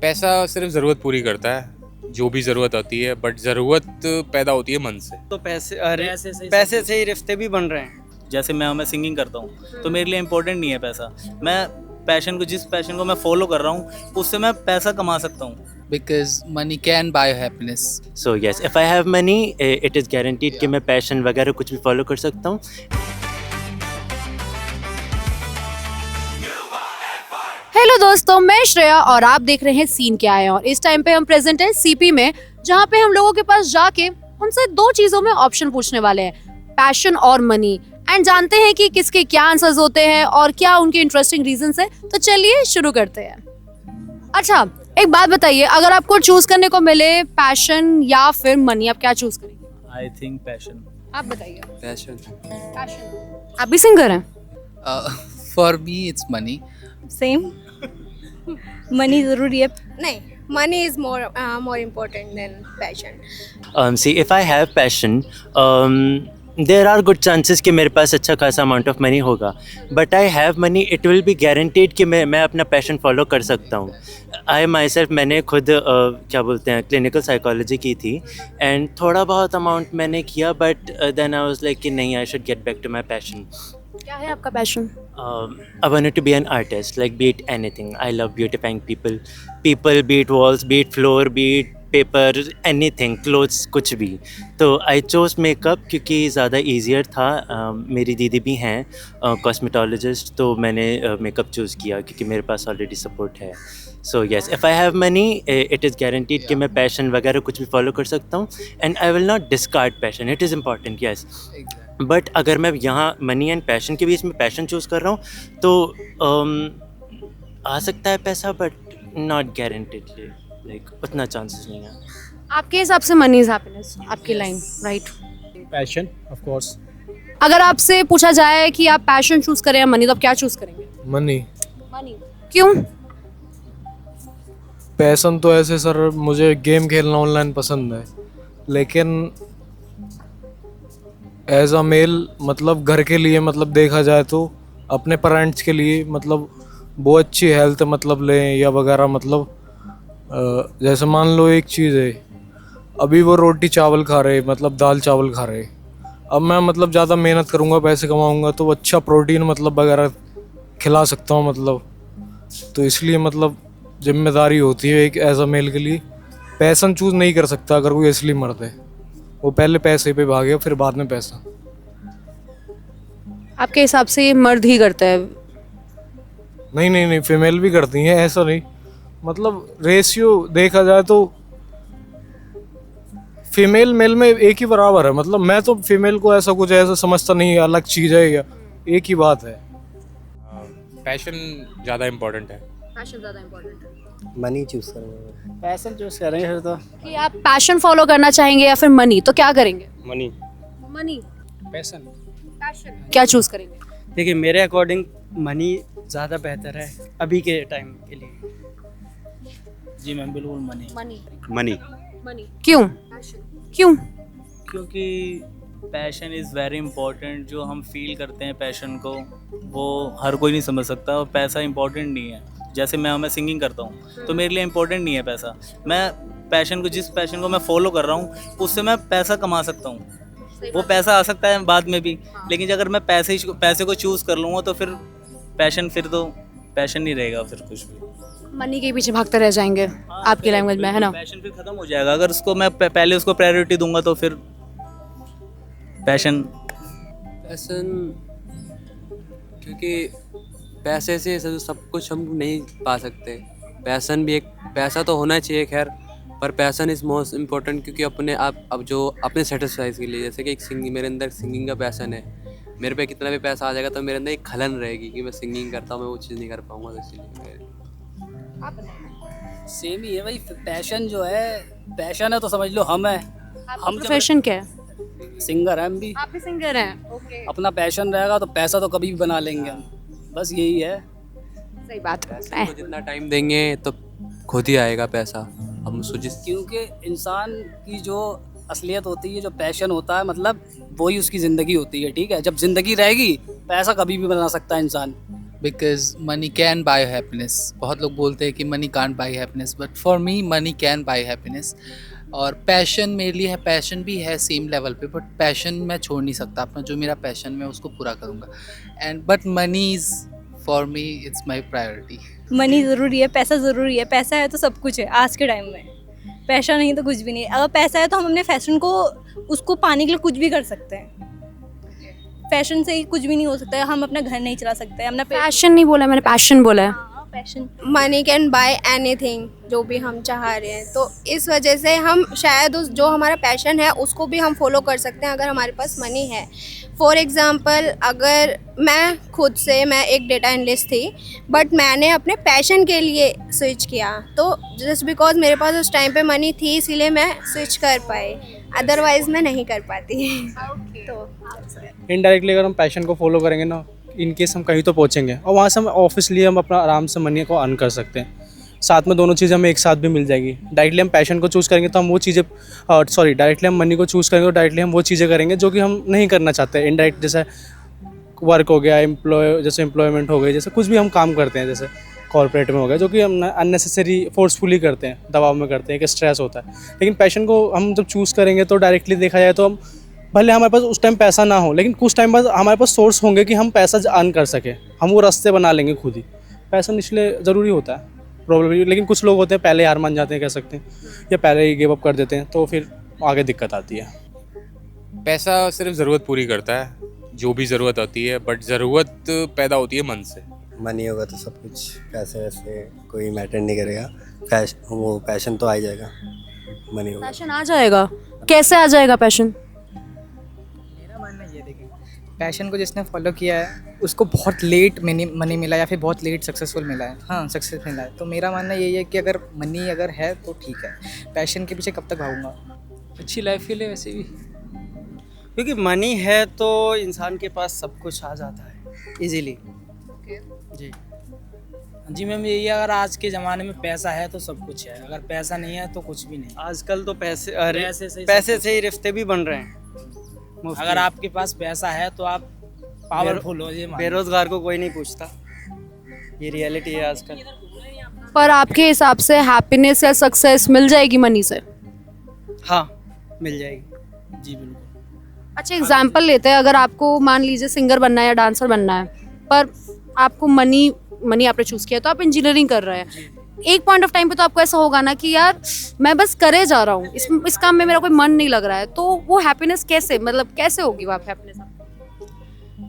पैसा सिर्फ ज़रूरत पूरी करता है, जो भी ज़रूरत होती है, बट ज़रूरत पैदा होती है मन से। तो पैसे से ही रिश्ते भी बन रहे हैं। जैसे मैं सिंगिंग करता हूँ तो मेरे लिए इम्पोर्टेंट नहीं है पैसा। मैं जिस पैशन को मैं फॉलो कर रहा हूँ उससे मैं पैसा कमा सकता हूँ। because money can buy happiness. So yes, if I have money it is guaranteed कि मैं पैशन वगैरह कुछ भी फॉलो कर सकता हूँ। हेलो दोस्तों, मैं श्रेया और आप देख रहे हैं सीन क्या है। और इस टाइम पे हम प्रेजेंट हैं सीपी में, जहाँ पे हम लोगों के पास जाके उनसे दो चीजों में ऑप्शन पूछने वाले हैं, पैशन और मनी, एंड जानते हैं कि किसके क्या आंसर्स होते हैं और क्या उनके इंटरेस्टिंग रीजंस हैं। तो चलिए शुरू करते हैं। अच्छा, एक बात बताइए, अगर आपको चूज करने को मिले पैशन या फिर मनी, आप क्या चूज करेंगे? I think passion. आप बताइए। Passion. पैशन। आप भी सिंगर हैं? For me, it's money. Same money ज़रूरी है। नहीं, money is more important than passion. See, if I have passion, there are good chances कि मेरे पास अच्छा खासा अमाउंट ऑफ मनी होगा, but I have money, it will be guaranteed कि मैं अपना पैशन फॉलो कर सकता हूँ। आई माई सेल्फ, मैंने खुद क्या बोलते हैं, क्लिनिकल साइकोलॉजी की थी, एंड थोड़ा बहुत अमाउंट मैंने किया, but then I was like कि नहीं, I should get back to my passion. क्या है आपका passion? I wanted to be an artist, like be it anything. I love beautifying people, be it walls, be it floor, be it paper, anything, clothes, कुछ भी। तो I chose makeup क्योंकि ज़्यादा easier था। मेरी दीदी भी हैं कॉस्मेटोलॉजिस्ट, तो मैंने मेकअप चूज़ किया क्योंकि मेरे पास ऑलरेडी सपोर्ट है। So yes, if I have money it is guaranteed कि मैं पैशन वगैरह कुछ भी फॉलो कर सकता हूँ, and I will not discard passion, it is important, yes. But अगर मैं यहाँ मनी एंड पैशन के बीच में पैशन चूज़ कर रहा हूँ तो आ सकता है पैसा, बट नॉट गारंटेडली, लाइक उतना चांसेस नहीं है। आपके हिसाब से मनी इज हैप्पीनेस, आपकी line, right? Passion of course. अगर आपसे पूछा जाए कि आप पैशन चूज करें या मनी, तो आप क्या चूज करेंगे? मनी। मनी क्यों? पैशन तो ऐसे सर, मुझे गेम खेलना ऑनलाइन पसंद है, लेकिन एज अ मेल मतलब घर के लिए, मतलब देखा जाए तो अपने पेरेंट्स के लिए, मतलब वो अच्छी हेल्थ मतलब लें या वगैरह, मतलब जैसे मान लो एक चीज़ है, अभी वो रोटी चावल खा रहे, मतलब दाल चावल खा रहे, अब मैं मतलब ज़्यादा मेहनत करूँगा, पैसे कमाऊँगा तो अच्छा प्रोटीन मतलब वगैरह खिला सकता हूँ, मतलब तो इसलिए मतलब जिम्मेदारी होती है एक एज अ मेल के लिए। पैशन चूज़ नहीं कर सकता अगर कोई असली मर्द है, वो पहले पैसे पे भागे फिर बाद में पैसा। आपके हिसाब से ये मर्द ही करता है? नहीं नहीं नहीं, फीमेल भी करती हैं, ऐसा नहीं, मतलब रेशियो देखा जाए तो फीमेल मेल में एक ही बराबर है। मतलब मैं तो फीमेल को ऐसा कुछ ऐसा समझता नहीं, अलग चीज़ है या एक ही बात है। पैशन ज़्यादा इम्पोर्टेंट है। पैशन ज्यादा इंपॉर्टेंट है। मनी चूज करेंगे। पैशन चूज करेंगे फिर तो। कि आप पैशन फॉलो करना चाहेंगे या फिर मनी, तो क्या करेंगे? मनी। मनी। पैशन। पैशन क्या चूज करेंगे? देखिए, मेरे अकॉर्डिंग मनी ज़्यादा बेहतर है अभी के टाइम के लिए। जी मैम, बिल्कुल मनी। मनी। मनी। मनी क्यों? क्यों? क्योंकि पैशन इज़ वेरी इंपॉर्टेंट। जो हम फील करते हैं पैशन को, वो हर कोई नहीं समझ सकता, और पैसा इंपॉर्टेंट नहीं है। जैसे मैं सिंगिंग करता हूँ तो मेरे लिए इम्पोर्टेंट नहीं है पैसा। मैं जिस पैशन को मैं फॉलो कर रहा हूँ उससे मैं पैसा कमा सकता हूँ। वो पैसा आ सकता है बाद में भी, लेकिन अगर मैं पैसे को चूज़ कर लूँगा तो फिर तो पैशन नहीं रहेगा फिर कुछ भी। मनी के पीछे भागते रह जाएंगे आपकी लैंग्वेज में, है ना? पैशन फिर खत्म हो जाएगा। अगर उसको मैं पहले उसको प्रायोरिटी दूंगा तो फिर पैशन क्योंकि पैसे से सब कुछ हम नहीं पा सकते। पैसा तो होना चाहिए खैर, पर पैशन इज़ मोस्ट इम्पोर्टेंट, क्योंकि अपने आप अपने सेटिस्फाइज के लिए, जैसे कि मेरे अंदर सिंगिंग का पैशन है, मेरे पे कितना भी पैसा आ जाएगा तो मेरे अंदर एक खलन रहेगी कि मैं सिंगिंग करता हूँ, मैं वो चीज़ नहीं कर पाऊँगा, तो इसलिए सेम ही है भाई। पैशन जो है, पैशन है तो समझ लो हम है। हम प्रोफेशन क्या है? सिंगर हैं हम भी। आप भी सिंगर हैं? ओके। अपना पैशन रहेगा तो पैसा तो कभी भी बना लेंगे हम, बस यही है। सही बात है। पैसे को जितना टाइम देंगे तो खुद ही आएगा पैसा। हम क्योंकि इंसान की जो असलियत होती है, जो पैशन होता है, मतलब वही उसकी ज़िंदगी होती है। ठीक है, जब ज़िंदगी रहेगी पैसा कभी भी बना सकता है इंसान। because money can buy happiness. बहुत लोग बोलते हैं कि money can't buy happiness, but for me money can buy happiness. और पैशन मेरे लिए है, पैशन भी है सेम लेवल पे, बट पैशन मैं छोड़ नहीं सकता अपना, जो मेरा पैशन मैं उसको पूरा करूँगा. And but money is for me it's my priority. Money ज़रूरी है, पैसा ज़रूरी है. पैसा है तो सब कुछ है आज के टाइम में. पैसा नहीं तो कुछ भी नहीं. अगर पैसा है तो हम अपने फैशन को उसको पाने के लिए कुछ भी कर सकते हैं. फैशन से ही कुछ भी नहीं हो सकता है. हम अपना घर नहीं चला सकते. अपना पैशन नहीं बोला मैंने, पैशन बोला है. Passion. Money can buy anything, जो भी हम चाह रहे हैं. तो इस वजह से हम शायद उस जो हमारा पैशन है उसको भी हम फॉलो कर सकते हैं अगर हमारे पास मनी है. फॉर एग्ज़ाम्पल, अगर मैं एक डेटा एनालिस्ट थी, बट मैंने अपने पैशन के लिए स्विच किया. तो जस्ट बिकॉज मेरे पास उस टाइम पे मनी थी, इसीलिए मैं स्विच कर पाई. अदरवाइज़ मैं नहीं कर पाती. तो इनडायरेक्टली अगर हम पैशन को फॉलो करेंगे ना, इन केस हम कहीं तो पहुँचेंगे, और वहाँ से हम ऑब्वियसली हम अपना आराम से मनी को अर्न कर सकते हैं. साथ में दोनों चीज़ें हमें एक साथ भी मिल जाएगी. डायरेक्टली हम पैशन को चूज़ करेंगे तो हम वो चीज़ें डायरेक्टली हम मनी को चूज़ करेंगे तो डायरेक्टली हम वो चीज़ें करेंगे जो कि हम नहीं करना चाहते. इनडायरेक्ट जैसे वर्क हो गया, एम्प्लॉयमेंट हो गई, जैसे कुछ भी हम काम करते हैं, जैसे कॉर्पोरेट में हो गया, जो कि हम अननेसेसरी फोर्सफुली करते हैं, दबाव में करते हैं, कि स्ट्रेस होता है. लेकिन पैशन को हम जब चूज़ करेंगे तो डायरेक्टली देखा जाए तो हम भले हमारे पास उस टाइम पैसा ना हो, लेकिन कुछ टाइम बाद हमारे पास सोर्स होंगे कि हम पैसा अर्न कर सकें. हम वो रास्ते बना लेंगे खुद ही. पैसा इसलिए ज़रूरी होता है प्रॉब्लम. लेकिन कुछ लोग होते हैं पहले हार मान जाते हैं, कह सकते हैं, या पहले ही गिव अप कर देते हैं, तो फिर आगे दिक्कत आती है. पैसा सिर्फ ज़रूरत पूरी करता है, जो भी ज़रूरत होती है, बट ज़रूरत पैदा होती है मन से. मनी होगा तो सब कुछ, पैसे वैसे कोई मैटर नहीं करेगा. वो पैशन तो आ ही जाएगा. मनी होगा, पैशन आ जाएगा. कैसे आ जाएगा पैशन? मेरा मानना ये, देखिए, पैशन को जिसने फॉलो किया है उसको बहुत लेट मनी मिला या फिर बहुत लेट सक्सेसफुल मिला है. हाँ, सक्सेस मिला है. तो मेरा मानना यही है कि अगर मनी अगर है तो ठीक है. पैशन के पीछे कब तक भागूंगा? अच्छी लाइफ के लिए वैसे भी. क्योंकि मनी है तो इंसान के पास सब कुछ आ जाता है इजीली. जी जी मैम, यही है, अगर आज के ज़माने में पैसा है तो सब कुछ है, अगर पैसा नहीं है तो कुछ भी नहीं. आजकल तो पैसे पैसे से ही रिश्ते भी बन रहे हैं. अगर आपके पास पैसा है तो आप पावरफुल हो. ये बेरोजगार को कोई नहीं पूछता. ये रियलिटी है आजकल. पर आपके हिसाब से हैप्पीनेस या सक्सेस मिल जाएगी मनी से? हाँ, मिल जाएगी. जी बिल्कुल. अच्छा, एग्जाम्पल लेते हैं. अगर आपको मान लीजिए सिंगर बनना है या डांसर बनना है, पर आपको मनी आपने चूज़ किया, तो आप इंजीनियरिंग कर रहे हैं. एक पॉइंट ऑफ टाइम पे तो आपको ऐसा होगा ना कि यार मैं बस करे जा रहा हूँ, इस काम में मेरा कोई मन नहीं लग रहा है. तो वो हैप्पीनेस कैसे होगी वो आप हैप्पीनेस?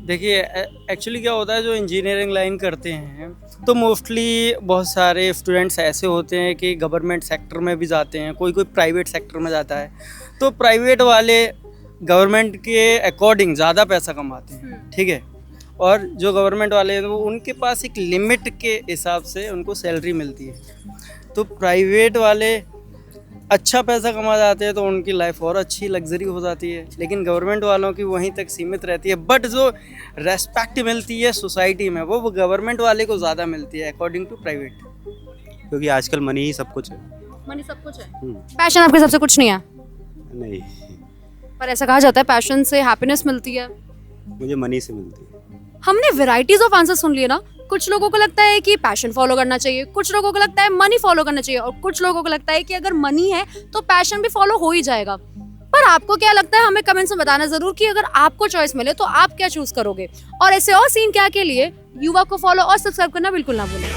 देखिए, एक्चुअली क्या होता है, जो इंजीनियरिंग लाइन करते हैं तो मोस्टली बहुत सारे स्टूडेंट्स ऐसे होते हैं कि गवर्नमेंट सेक्टर में भी जाते हैं, कोई प्राइवेट सेक्टर में जाता है. तो प्राइवेट वाले गवर्नमेंट के अकॉर्डिंग ज़्यादा पैसा कमाते हैं, ठीक है. और जो गवर्नमेंट वाले हैं वो उनके पास एक लिमिट के हिसाब से उनको सैलरी मिलती है. तो प्राइवेट वाले अच्छा पैसा कमा जाते हैं तो उनकी लाइफ और अच्छी लग्जरी हो जाती है. लेकिन गवर्नमेंट वालों की वहीं तक सीमित रहती है. बट जो रेस्पेक्ट मिलती है सोसाइटी में वो गवर्नमेंट वाले को ज़्यादा मिलती है अकॉर्डिंग टू प्राइवेट. क्योंकि आजकल मनी ही सब कुछ है. मनी सब कुछ है. पैशन आपके सबसे कुछ नहीं है? नहीं, पर ऐसा कहा जाता है पैशन से हैप्पीनेस मिलती है. मुझे मनी से मिलती है. हमने वैरायटीज ऑफ आंसर सुन लिए ना. कुछ लोगों को लगता है कि पैशन फॉलो करना चाहिए, कुछ लोगों को लगता है मनी फॉलो करना चाहिए, और कुछ लोगों को लगता है कि अगर मनी है तो पैशन भी फॉलो हो ही जाएगा. पर आपको क्या लगता है? हमें कमेंट्स में बताना जरूर कि अगर आपको चॉइस मिले तो आप क्या चूज करोगे. और ऐसे और सीन क्या के लिए युवा को फॉलो और सब्सक्राइब करना बिल्कुल ना भूलें.